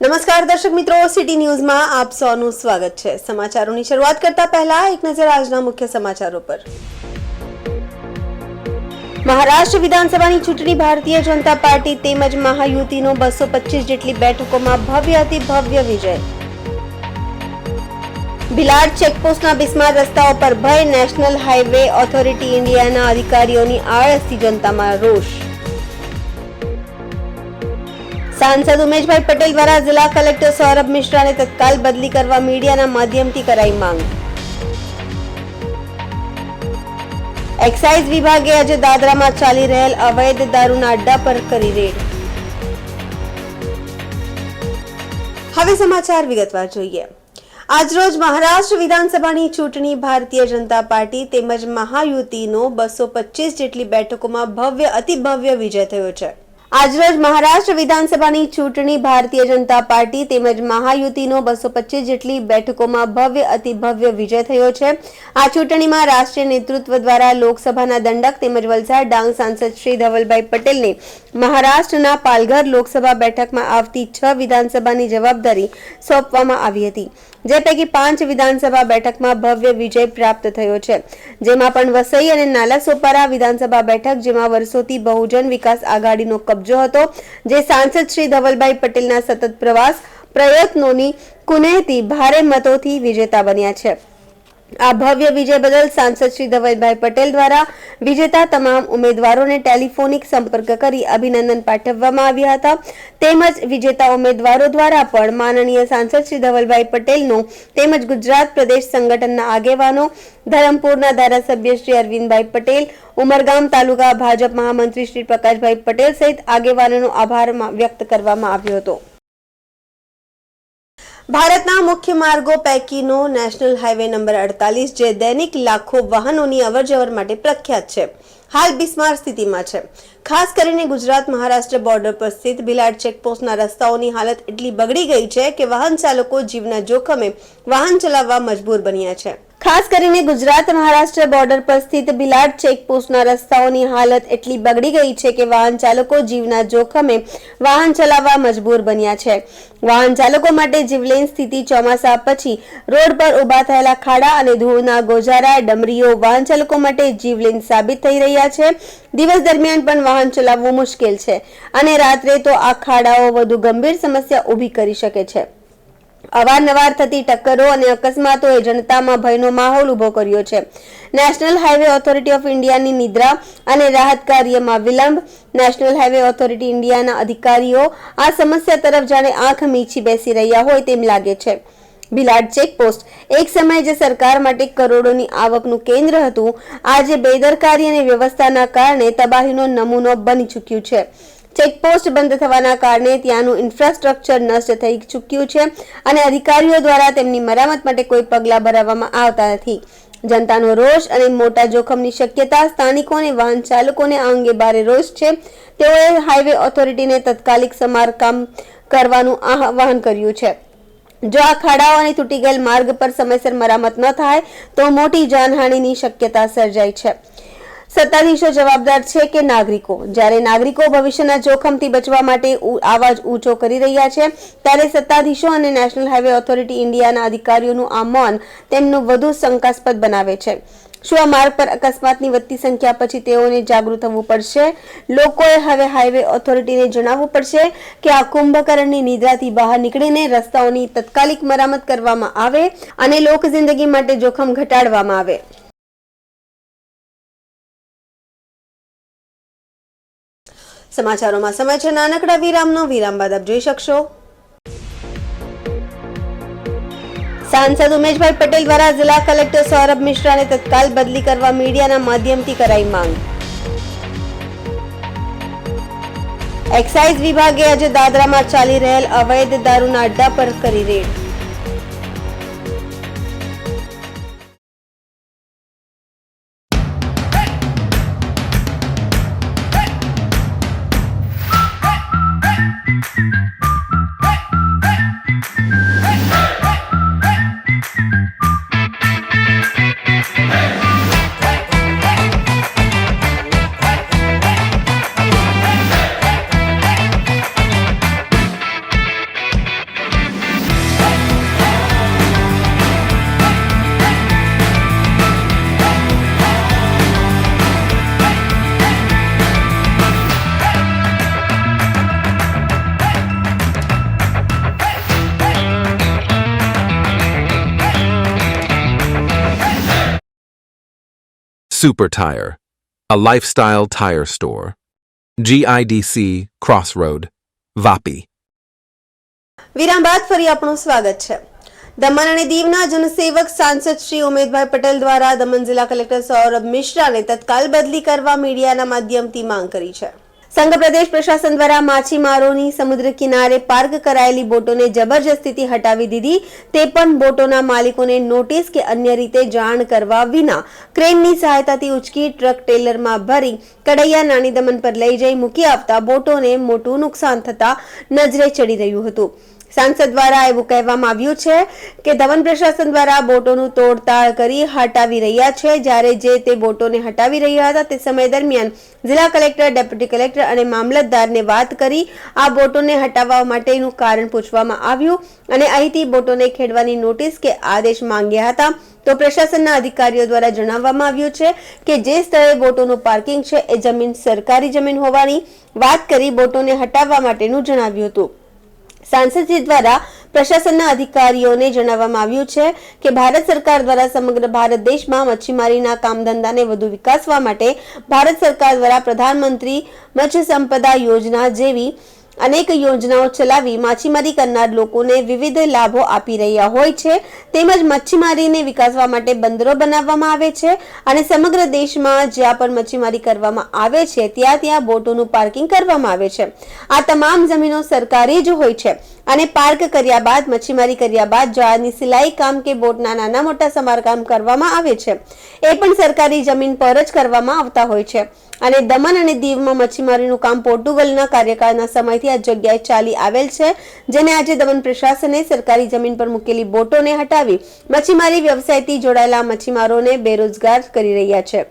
નમસ્કાર દર્શક મિત્રો, સિટી ન્યૂઝમાં આપ સૌનું સ્વાગત છે। સમાચારોની શરૂઆત કરતા પહેલા એક નજર આજના મુખ્ય સમાચારો પર। મહારાષ્ટ્ર વિધાનસભાની ચૂંટણી ભારતીય જનતા પાર્ટી તેમજ મહાયુતિનો 225 જેટલી બેઠકોમાં ભવ્ય અતિ ભવ્ય વિજય। ભિલાડ ચેકપોસ્ટના બિસ્માર રસ્તાઓ પર ભય, નેશનલ હાઈવે ઓથોરિટી ઇન્ડિયાના અધિકારીઓની આળસથી જનતામાં રોષ। सांसद उमेशभाई पटेल द्वारा जिला कलेक्टर सौरभ मिश्रा ने तत्काल बदली करवा मीडिया माध्यमथी कराई मांग। एक्साइज विभागे आज दादरा में चाली रहेल अवैध दारूना अड्डा पर करी रेड। હવે સમાચાર વિગતવાર જોઈએ। આજરોજ મહારાષ્ટ્ર વિધાનસભાની ચૂંટણી ભારતીય જનતા પાર્ટી તેમજ મહાયુતિનો 225 જેટલી બેઠકોમાં ભવ્ય અતિ ભવ્ય વિજય થયો છે। આજરોજ મહારાષ્ટ્ર વિધાનસભાની ચૂંટણી ભારતીય જનતા પાર્ટી તેમજ મહાયુતિનો 225 જેટલી બેઠકોમાં ભવ્ય અતિ ભવ્ય વિજય થયો છે। આ ચૂંટણીમાં રાષ્ટ્રીય નેતૃત્વ દ્વારા લોકસભાના દંડક તેમજ વલસાડ ડાંગ સાંસદ શ્રી ધવલભાઈ પટેલને મહારાષ્ટ્રના પાલઘર લોકસભા બેઠકમાં આવતી 6 વિધાનસભાની જવાબદારી સોંપવામાં આવી હતી, જે પૈકી 5 વિધાનસભા બેઠકમાં ભવ્ય વિજય પ્રાપ્ત થયો છે, જેમાં પણ વસઈ અને નાલાસોપારા વિધાનસભા બેઠક જેમાં વર્ષોથી બહુજન વિકાસ આઘાડીનો કબજો હતો, જે સાંસદ શ્રી ધવલભાઈ પટેલના સતત પ્રવાસ પ્રયત્નોની કુનેહથી ભારે મતોથી વિજેતા બન્યા છે। આ ભવ્ય વિજય બદલ સાંસદ શ્રી ધવલભાઈ પટેલ દ્વારા વિજેતા તમામ ઉમેદવારોને ટેલિફોનિક સંપર્ક કરી અભિનંદન પાઠવવામાં આવ્યા હતા, તેમજ વિજેતા ઉમેદવારો દ્વારા પણ માનનીય સાંસદ શ્રી ધવલભાઈ પટેલનો તેમજ ગુજરાત પ્રદેશ સંગઠનના આગેવાનો, ધરમપુરના ધારાસભ્ય શ્રી અરવિંદભાઈ પટેલ, ઉમરગામ તાલુકા ભાજપ મહામંત્રી શ્રી પ્રકાશભાઈ પટેલ સહિત આગેવાનોનો આભાર વ્યક્ત કરવામાં આવ્યો હતો। ભારતના મુખ્ય માર્ગો પૈકીનો નેશનલ હાઈવે નંબર 48 જે દૈનિક લાખો વાહનોની અવરજવર માટે પ્રખ્યાત છે, હાલ બિસ્માર સ્થિતિમાં છે। ખાસ કરીને ગુજરાત મહારાષ્ટ્ર બોર્ડર પર સ્થિત ભિલાડ ચેકપોસ્ટના રસ્તાઓની હાલત એટલી બગડી ગઈ છે કે વાહન ચાલકો જીવના જોખમે વાહન ચલાવવા મજબૂર બન્યા છે। ખાસ કરીને ગુજરાત મહારાષ્ટ્ર બોર્ડર પર સ્થિત ભિલાડ ચેકપોસ્ટના રસ્તાઓની હાલત એટલી બગડી ગઈ છે કે વાહન ચાલકો જીવના જોખમે વાહન ચલાવવા મજબૂર બન્યા છે। વાહન ચાલકો માટે જીવલેણ સ્થિતિ ચોમાસા પછી રોડ પર ઉભા થયેલા ખાડા અને ધૂળના ગોજારા ડમરીઓ વાહન ચાલકો માટે જીવલેણ સાબિત થઈ રહ્યા છે। દિવસ દરમિયાન પણ વાહન ચલાવવું મુશ્કેલ છે અને રાત્રે તો આ ખાડાઓ વધુ ગંભીર સમસ્યા ઊભી કરી શકે છે। અવારનવાર થતી ટક્કરો અને અકસ્માતોએ જનતામાં ભયનો માહોલ ઉભો કર્યો છે। નેશનલ હાઈવે ઓથોરિટી ઓફ ઇન્ડિયાની નિદ્રા અને રાહત કાર્યમાં વિલંબ। નેશનલ હાઈવે ઓથોરિટી ઇન્ડિયાના અધિકારીઓ આ સમસ્યા તરફ જાણે આંખ મીચી બેસી રહ્યા હોય તેમ લાગે છે। ભિલાડ ચેકપોસ્ટ એક સમયે જે સરકાર માટે કરોડોની આવકનું કેન્દ્ર હતું, આજે બેદરકારી અને વ્યવસ્થાના કારણે તબાહીનો નમૂનો બની ચૂક્યું છે। ચેકપોસ્ટ બંધ થવાના કારણે ત્યાંનું ઇન્ફ્રાસ્ટ્રક્ચર નષ્ટ થઈ ચૂક્યું છે અને અધિકારીઓ દ્વારા તેમની મરામત માટે કોઈ પગલાં ભરવામાં આવતા નથી। જનતાનો રોષ અને મોટા જોખમની શક્યતા, સ્થાનિકો અને વાહન ચાલકોને આ અંગે ભારે રોષ છે। તેઓએ હાઈવે ઓથોરિટીને તાત્કાલિક સમારકામ કરવાનું આહવાન કર્યું છે। જો આ ખાડાઓ અને તૂટી ગયેલ માર્ગ પર સમયસર મરામત ન થાય તો મોટી જાનહાનિની શક્યતા સર્જાય છે। સત્તાધીશો જવાબદાર છે કે નાગરિકો? જ્યારે નાગરિકો ભવિષ્યના જોખમથી બચવા માટે આવાજ ઊંચો કરી રહ્યા છે, ત્યારે સત્તાધીશો અને નેશનલ હાઈવે ઓથોરિટી ઇન્ડિયાના અધિકારીઓનું આ મૌન તેમનું વધુ શંકાસ્પદ બનાવે છે। શું આ માર્ગ પર અકસ્માતની વધતી સંખ્યા પછી તેઓને જાગૃત થવું પડશે? લોકોએ હવે હાઈવે ઓથોરિટીને જણાવવું પડશે કે આ કુંભકર્ણની નિદ્રાથી બહાર નીકળીને રસ્તાઓની તાત્કાલિક મરામત કરવામાં આવે અને લોક જિંદગી માટે જોખમ ઘટાડવામાં આવે। સમાચારોમાં સમય છે નાનકડા વિરામનો। વિરામ બાદ આપ જોઈ શકશો। सांसद उमेशभाई पटेल द्वारा जिला कलेक्टर सौरभ मिश्रा ने तत्काल बदली करवा मीडिया माध्यमथी कराई मांग। एक्साइज विभागे आज दादरा में चाली रहेल अवैध दारूना अड्डा पर करी red. Super Tire, a lifestyle tire store. GIDC Crossroad, Vapi. વિરામ બાદ ફરી આપણું સ્વાગત છે. દમણ અને દીવના જનસેવક સાંસદ શ્રી ઉમેદભાઈ પટેલ દ્વારા દમણ જિલ્લા કલેક્ટર સૌરભ મિશ્રાને તત્કાલ બદલી કરવા મીડિયાના માધ્યમથી માંગ કરી છે. સંઘ પ્રદેશ પ્રશાસન દ્વારા માછીમારોની સમુદ્ર કિનારે પાર્ક કરાયેલી બોટોને જબરજસ્તીથી હટાવી દીધી, તે પણ બોટોના માલિકોને નોટિસ કે અન્ય રીતે જાણ કરવા વિના ક્રેનની સહાયતાથી ઉચકી ટ્રક ટ્રેલરમાં ભરી કડૈયા નાની દમણ પર લઈ જઈ મૂકી આવતા બોટોને મોટું નુકસાન થતા નજરે ચડી રહ્યું હતું. સાંસદ દ્વારા એવું કહેવામાં આવ્યું છે કે દમણ પ્રશાસન દ્વારા બોટોનું તોડતાડ કરી હટાવી રહ્યા છે. જ્યારે જે તે બોટોને હટાવી રહ્યા હતા તે સમય દરમિયાન જિલ્લા કલેક્ટર, ડેપ્યુટી કલેક્ટર અને મામલતદારને વાત કરી આ બોટોને હટાવવા માટેનું કારણ પૂછવામાં આવ્યું અને અહીંથી બોટોને ખેડવાની નોટિસ કે આદેશ માંગ્યા હતા. તો પ્રશાસનના અધિકારીઓ દ્વારા જણાવવામાં આવ્યું છે કે જે સ્થળે બોટોનું પાર્કિંગ છે એ જમીન સરકારી જમીન હોવાની વાત કરી બોટોને હટાવવા માટેનું જણાવ્યું હતું. સાંસદજી દ્વારા પ્રશાસનના અધિકારીઓને જણાવવામાં આવ્યું છે કે ભારત સરકાર દ્વારા સમગ્ર ભારત દેશમાં મચ્છીમારીના કામધંધાને વધુ વિકાસવા માટે ભારત સરકાર દ્વારા પ્રધાનમંત્રી મત્સ્ય સંપદા યોજના જેવી અનેક યોજનાઓ ચલાવી માછીમારી કરનાર લોકોને વિવિધ લાભો આપી રહ્યા હોય છે. તેમજ મચ્છીમારીને વિકાસવા માટે બંદરો બનાવવામાં આવે છે અને સમગ્ર દેશમાં જ્યાં પણ મચ્છીમારી કરવામાં આવે છે ત્યાં બોટોનું પાર્કિંગ કરવામાં આવે છે. આ તમામ જમીનો સરકારી જ હોય છે અને પાર્ક કર્યા બાદ, મચ્છીમારી કર્યા બાદ જહાજની સિલાઈ કામ કે બોટના નાના મોટા સમારકામ કરવામાં આવે છે એ પણ સરકારી જમીન પર જ કરવામાં આવતા હોય છે. અને દમણ અને દીવમાં મચ્છીમારીનું કામ પોર્ટુગલના કાર્યકાળના સમયથી આ જગ્યાએ ચાલી આવેલ છે, જેને આજે દમણ પ્રશાસને સરકારી જમીન પર મૂકેલી બોટોને હટાવી મચ્છીમારી વ્યવસાયથી જોડાયેલા મચ્છીમારોને બેરોજગાર કરી રહ્યા છે.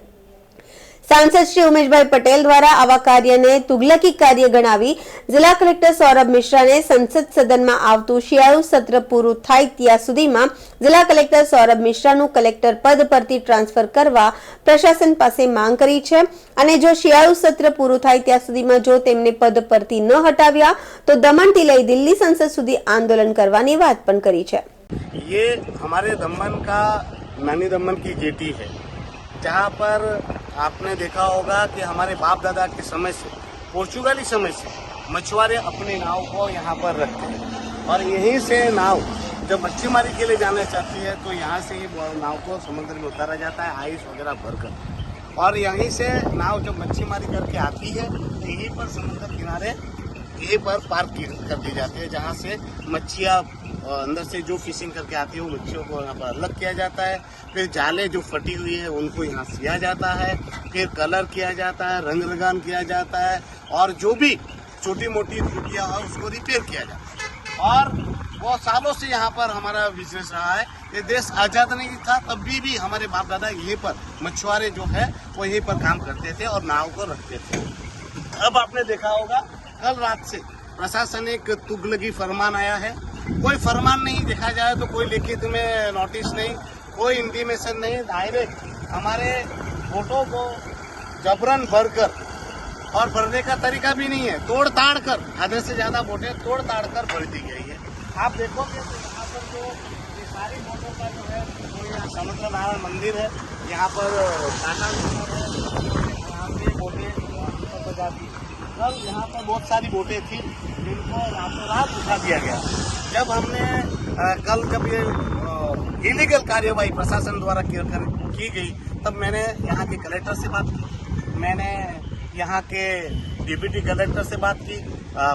સાંસદ શ્રી ઉમેશભાઈ પટેલ દ્વારા આવા કાર્યને તુગલકી કાર્ય ગણાવી જિલ્લા કલેક્ટર સૌરભ મિશ્રાને સંસદ સદનમાં આવતું શિયાળુ સત્ર પૂરું થાય ત્યાં સુધીમાં જિલ્લા કલેક્ટર સૌરભ મિશ્રાનું કલેક્ટર પદ પરથી ટ્રાન્સફર કરવા પ્રશાસન પાસે માંગ કરી છે અને જો શિયાળુ સત્ર પૂરું થાય ત્યાં સુધીમાં જો તેમને પદ પરથી ન હટાવ્યા તો દમણથી લઈ દિલ્હી સંસદ સુધી આંદોલન કરવાની વાત પણ કરી છે. ये हमारे दमन का नानी दमन की जेटी है, जहाँ पर आपने देखा होगा कि हमारे बाप दादा के समय से, पोर्चुगाली समय से मछुआरे अपनी नाव को यहाँ पर रखते हैं और यहीं से नाव जब मच्छीमारी के लिए जाना चाहती है तो यहाँ से ही नाव को समुद्र में उतारा जाता है आइस वगैरह भरकर, और यहीं से नाव जब मच्छीमारी करके आती है तो यहीं पर समुद्र किनारे यहीं पर पार्क कर दी जाती है, जहाँ से मच्छियाँ अंदर से जो फिशिंग करके आती है वो मच्छियों को यहाँ पर अलग किया जाता है. फिर जाले जो फटी हुई है उनको यहाँ सिया जाता है, फिर कलर किया जाता है, रंग रंगान किया जाता है और जो भी छोटी मोटी त्रुटियाँ हो उसको रिपेयर किया जाता है. और वो सालों से यहाँ पर हमारा बिजनेस रहा है. ये देश आज़ाद नहीं था तब भी हमारे बाप दादा यहीं पर मछुआरे जो है वो यहीं पर काम करते थे और नाव को रखते थे. अब आपने देखा होगा कल रात से प्रशासन एक तुगलकी फरमान आया है. कोई फरमान नहीं देखा जाए तो कोई लिखित में नोटिस नहीं, कोई इंटीमेशन नहीं, डायरेक्ट हमारे बोटों को जबरन भरकर, और भरने का तरीका भी नहीं है, तोड़ ताड़ कर, आधे से ज्यादा बोटें तोड़ ताड़ कर भर दी गई है. आप देखोगे तो यहाँ पर जो ये सारी बोटों का जो है वो यहाँ समुद्र नारायण मंदिर है, यहाँ पर टाटा है, यहाँ पे बोटें बजाती. कल यहाँ पर बहुत सारी बोटें थी जिनको रातों रात उठा दिया गया. जब हमने कल जब ये इलीगल कार्यवाही प्रशासन द्वारा की गई तब मैंने यहाँ के कलेक्टर से बात की, मैंने यहाँ के डिप्टी कलेक्टर से बात की,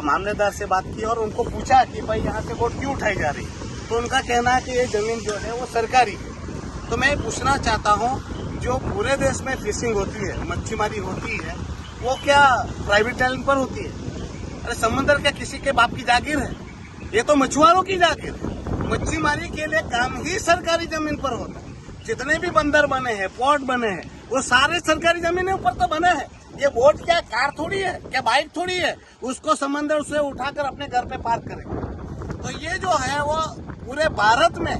मामलेदार से बात की और उनको पूछा कि भाई यहाँ से बोट क्यों उठाई जा रही. तो उनका कहना है कि ये जमीन जो है वो सरकारी है. तो मैं पूछना चाहता हूँ, जो पूरे देश में फिशिंग होती है, मच्छीमारी होती है, वो क्या प्राइवेट लैंड पर होती है? अरे समुद्र क्या किसी के बाप की जागीर है? ये तो मछुआरों की जागीर है. मच्छीमारी के लिए काम ही सरकारी जमीन पर होता है. जितने भी बंदर बने हैं, पोर्ट बने हैं, वो सारे सरकारी जमीन पर तो बने हैं. ये बोट क्या कार थोड़ी है, क्या बाइक थोड़ी है उसको समंदर से उठाकर अपने घर पे पार्क करें. तो ये जो है वो पूरे भारत में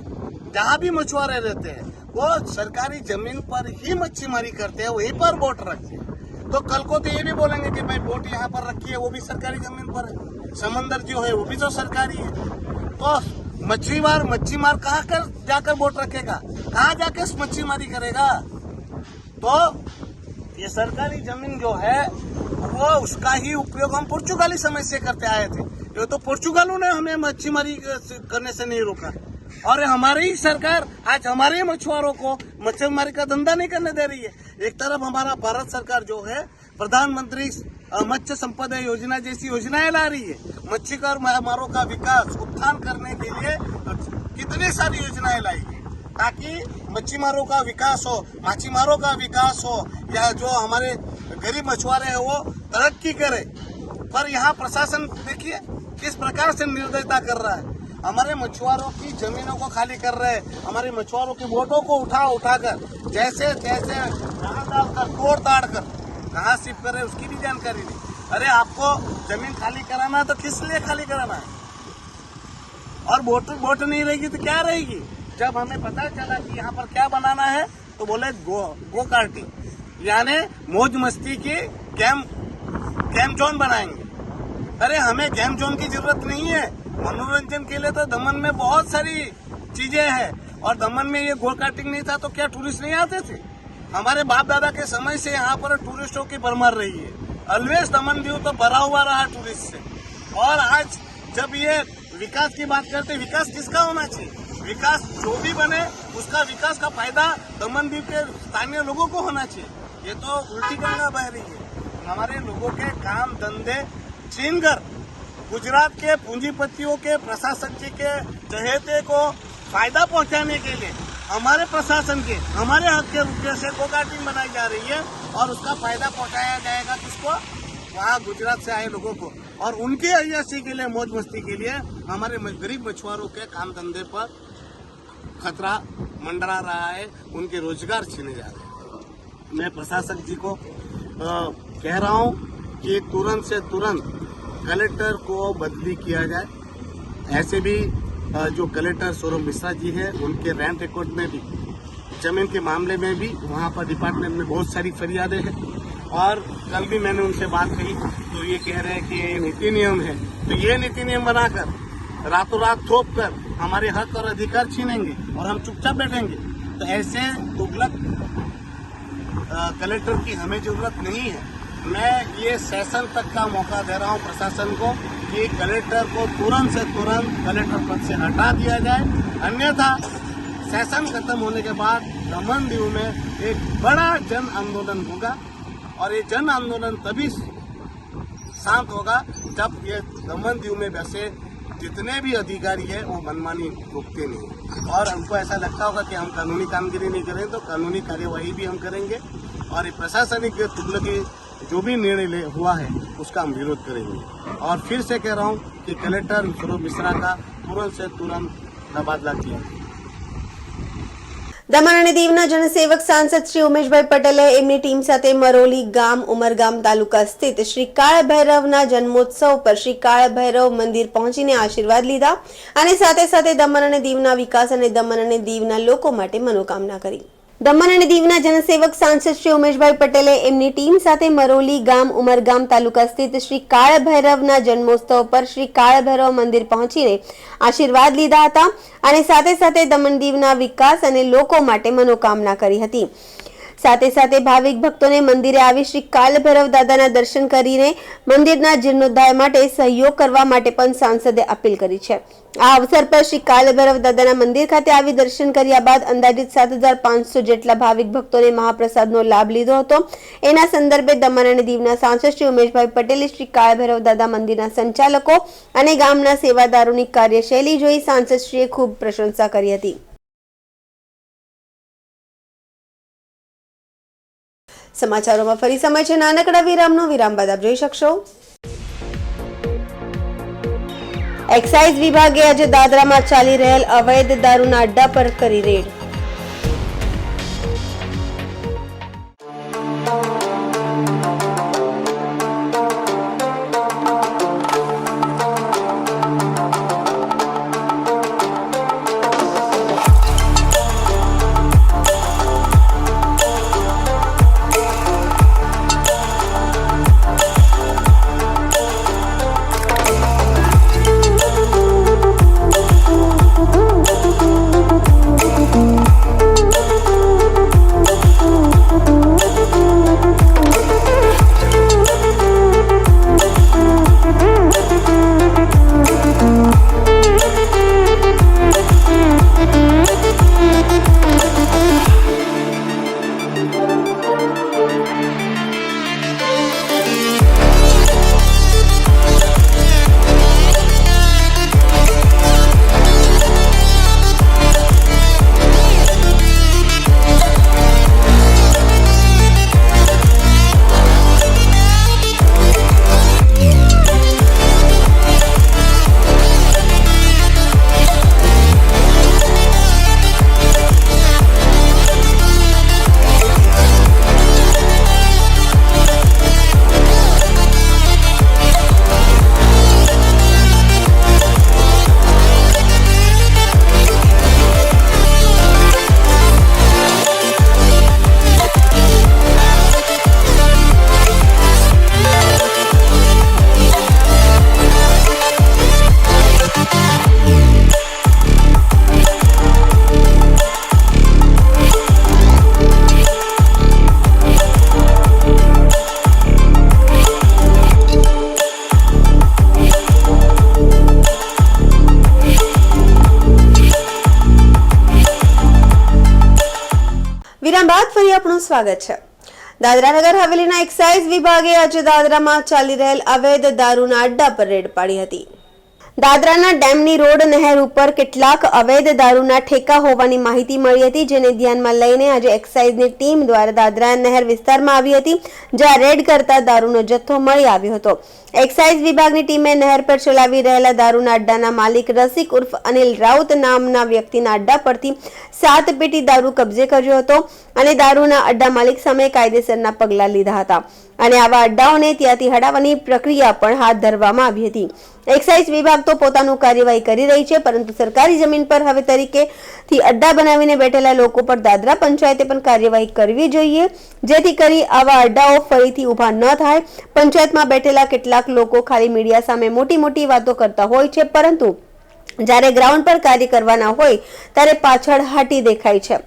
जहाँ भी मछुआरे रहते हैं वो सरकारी जमीन पर ही मच्छीमारी करते हैं, वहीं पर बोट रखते हैं. तो कल को तो ये भी बोलेंगे कि भाई बोट यहाँ पर रखी है, वो भी सरकारी जमीन पर है, समंदर जो है वो भी तो सरकारी है. तो मच्छीमार कहाँ कर जाकर बोट रखेगा, कहाँ जाकर मच्छीमारी करेगा? तो ये सरकारी जमीन जो है वो उसका ही उपयोग हम पुर्तगाली समय से करते आए थे। ये तो पुर्तगालों ने हमें मच्छीमारी करने से नहीं रोका और हमारी ही सरकार आज हमारे मछुआरों को मच्छीमारी का धंधा नहीं करने दे रही है। एक तरफ हमारा भारत सरकार जो है प्रधानमंत्री मत्स्य संपदा योजना जैसी योजनाएं ला रही है, मच्छीमारों का विकास उत्थान करने के लिए कितनी सारी योजनाएं लाई है ताकि मच्छीमारों का विकास हो, माछीमारों का विकास हो या जो हमारे गरीब मछुआरे हैं वो तरक्की करे। पर यहाँ प्रशासन देखिए किस प्रकार से निर्दयता कर रहा है, हमारे मछुआरों की जमीनों को खाली कर रहे हैं, हमारे मछुआरों की वोटों को उठाकर जैसे तैसे डालकर तोड़ ताड़ कर कहाँ शिफ्ट करे उसकी भी जानकारी नहीं। अरे आपको जमीन खाली कराना है तो किस लिए खाली कराना है, और वोट नहीं रहेगी तो क्या रहेगी। जब हमें पता चला कि यहाँ पर क्या बनाना है तो बोले गो कार्टिंग, यानी मौज मस्ती की गेम जोन बनाएंगे। अरे हमें गेम जोन की जरूरत नहीं है, मनोरंजन के लिए तो दमन में बहुत सारी चीजें हैं और दमन में ये गो कार्टिंग नहीं था तो क्या टूरिस्ट नहीं आते थे। हमारे बाप दादा के समय से यहाँ पर टूरिस्टों की भरमार रही है, ऑलवेज दमन दीव तो भरा हुआ रहा टूरिस्ट से। और आज जब ये विकास की बात करते, विकास किसका होना चाहिए, विकास जो भी बने उसका विकास का फायदा दमन द्वीप के स्थानीय लोगों को होना चाहिए। ये तो उल्टी गंगा बह रही है, हमारे लोगों के काम धंधे छीन कर गुजरात के पूंजीपतियों के प्रशासन जी के चहेते को फायदा पहुंचाने के लिए हमारे प्रशासन के हमारे हक के रुपये से गो कार्टिंग बनाई जा रही है और उसका फायदा पहुंचाया जाएगा किसको, वहाँ गुजरात से आए लोगों को, और उनकी अय्याशी के लिए मौज मस्ती के लिए हमारे गरीब मछुआरों के काम धंधे पर खतरा मंडरा रहा है, उनके रोजगार छीने जा रहे हैं। मैं प्रशासक जी को कह रहा हूँ कि तुरंत से तुरंत कलेक्टर को बदली किया जाए। ऐसे भी जो कलेक्टर सौरभ मिश्रा जी है उनके रैंक रिकॉर्ड में भी जमीन के मामले में भी वहाँ पर डिपार्टमेंट में बहुत सारी फरियादें हैं और कल भी मैंने उनसे बात कही तो ये कह रहे हैं कि ये नीति नियम है, तो ये नीति नियम बनाकर रातों रात थोप कर हमारे हक और अधिकार छीनेंगे और हम चुपचाप बैठेंगे। तो ऐसे तुगलक कलेक्टर की हमें जरूरत नहीं है। मैं ये सेशन तक का मौका दे रहा हूँ प्रशासन को कि कलेक्टर को तुरंत से तुरंत कलेक्टर पद से हटा दिया जाए, अन्यथा सेशन खत्म होने के बाद दमन दीव में एक बड़ा जन आंदोलन होगा और ये जन आंदोलन तभी शांत होगा जब ये दमन दीव में वैसे जितने भी अधिकारी है वो मनमानी रोकते नहीं और हमको ऐसा लगता होगा कि हम कानूनी कामगिरी नहीं करें तो कानूनी कार्यवाही भी हम करेंगे और ये प्रशासनिक तुगलकी जो भी निर्णय हुआ है उसका हम विरोध करेंगे। और फिर से कह रहा हूँ कि कलेक्टर सौरभ मिश्रा का तुरंत से तुरंत तबादला किया। દમણ અને દીવના જનસેવક સાંસદ શ્રી ઉમેશભાઈ પટેલે એમની ટીમ સાથે મરોલી ગામ ઉમરગામ તાલુકા સ્થિત શ્રી કાળ ભૈરવના જન્મોત્સવ પર શ્રી કાળ ભૈરવ મંદિર પહોંચીને આશીર્વાદ લીધા અને સાથે સાથે દમણ અને દીવના વિકાસ અને દમણ અને દીવના લોકો માટે મનોકામના કરી। દમણ અને દીવના જનસેવક સાંસદ શ્રી ઉમેશભાઈ પટેલે એમની ટીમ સાથે મરોલી ગામ ઉમરગામ તાલુકા સ્થિત શ્રી કાળ ભૈરવના જન્મોત્સવ પર શ્રી કાળ ભૈરવ મંદિર પહોંચીને આશીર્વાદ લીધા હતા અને સાથે સાથે દમણ દીવના વિકાસ અને લોકો માટે મનોકામના કરી હતી। સાથે સાથે ભાવિક ભક્તોને મંદિરે આવી શ્રી કાળ ભૈરવ દાદાના દર્શન કરીને મંદિરના જીર્ણોદ્ધાર માટે સહયોગ કરવા માટે પણ સાંસદે અપીલ કરી છે। આ અવસર પર શ્રી કાળ ભૈરવ દાદાના મંદિર ખાતે આવી દર્શન કર્યા બાદ અંદાજિત 7500 જેટલા ભાવિક ભક્તોને મહાપ્રસાદનો લાભ લીધો હતો। એના સંદર્ભે દમણ અને દીવના સાંસદ શ્રી ઉમેશભાઈ પટેલે શ્રી કાળ ભૈરવ દાદા મંદિરના સંચાલકો અને ગામના સેવાદારોની કાર્યશૈલી જોઈ સાંસદશ્રીએ ખૂબ પ્રશંસા કરી હતી। સમાચારોમાં ફરી સમય છે નાનકડા વિરામનો। વિરામ બાદ આપ જોઈ શકશો એક્સાઇઝ વિભાગે આજે દાદરામાં ચાલી રહેલ અવૈધ દારૂના અડ્ડા પર કરી રેડ। વિરામ બાદ ફરી આપનું સ્વાગત છે। દાદરા નગર હવેલીના એક્સાઇઝ વિભાગે આજે દાદરામાં ચાલી રહેલ અવૈધ દારૂના અડ્ડા પર રેડ પાડી હતી। દાદરાના ડેમની રોડ નહેર ઉપર કેટલાક અવૈધ દારૂના ઠેકા હોવાની માહિતી મળી હતી, જેને ધ્યાનમાં લઈને આજે એક્સાઇઝની ટીમ દ્વારા દાદરા નહેર વિસ્તારમાં આવી હતી, જ્યાં રેડ કરતા દારૂનો જથ્થો મળી આવ્યો હતો। એક્સાઇઝ વિભાગની ટીમે નહેર પર ચલાવી રહેલા દારૂના અડ્ડાના માલિક રસિક ઉર્ફ અનિલ રાઉત નામના વ્યક્તિના અડ્ડા પરથી 7 પેટી દારૂ કબજે કર્યો હતો અને દારૂના અડ્ડા માલિક સામે કાયદેસરના પગલાં લીધા હતા અને આવા અડ્ડાઓને ત્યાંથી હટાવવાની પ્રક્રિયા પણ હાથ ધરવામાં આવી હતી। એક્સાઇઝ વિભાગ તો પોતાનું કાર્યવાહી કરી રહી છે, પરંતુ સરકારી જમીન પર હવે તરીકેથી અડ્ડા બનાવીને બેઠેલા લોકો પર દાદરા પંચાયતે પણ કાર્યવાહી કરવી જોઈએ, જેથી કરી આવા અડ્ડાઓ ફરીથી ઊભા ન થાય। પંચાયતમાં બેઠેલા કેટલાક લોકો ખાલી મીડિયા સામે મોટી મોટી વાતો કરતા હોય છે, પરંતુ જ્યારે ગ્રાઉન્ડ પર કાર્ય કરવાના હોય ત્યારે પાછળ હાટી દેખાય છે।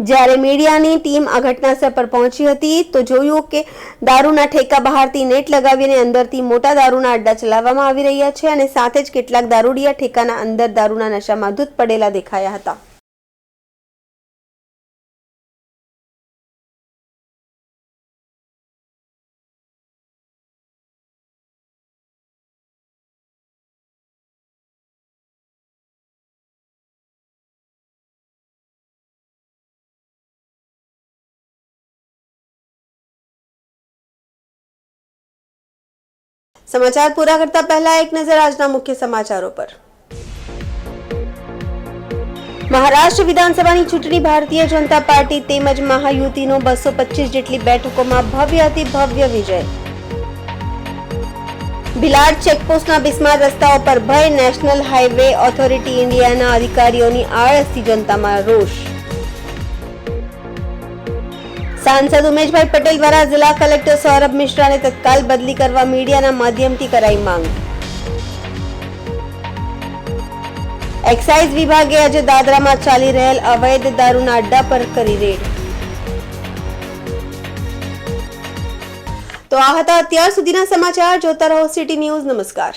જ્યારે મીડિયાની ટીમ આ ઘટનાસ્થળ પર પહોંચી હતી તો જોયું કે દારૂના ઠેકા બહારથી નેટ લગાવીને અંદરથી મોટા દારૂના અડ્ડા ચલાવવામાં આવી રહ્યા છે અને સાથે જ કેટલાક દારૂડિયા ઠેકાના અંદર દારૂના નશામાં ધૂત પડેલા દેખાયા હતા। समाचार पूरा करता पहला एक नजर આજના મુખ્ય સમાચારો પર। મહારાષ્ટ્ર વિધાનસભાની ચૂંટણી ભારતીય જનતા પાર્ટી તેમજ મહાયુતિનો 225 જેટલી બેઠકોમાં ભવ્યથી ભવ્ય વિજય। ભિલાડ ચેકપોસ્ટના બિસ્માર રસ્તાઓ પર ભય, નેશનલ હાઈવે ઓથોરિટી ઇન્ડિયાના અધિકારીઓની આળસથી જનતામાં રોષ। सांसद उमेशभाई पटेल द्वारा जिला कलेक्टर सौरभ मिश्रा ने तत्काल बदली करवा मीडिया माध्यम थी कराई मांग। एक्साइज विभागे आज दादरा में चाली रहेल अवैध दारूना अड्डा पर करी रेड। तो आ हता अत्यार सुधीना समाचार। जोता रहो सिटी न्यूज। नमस्कार।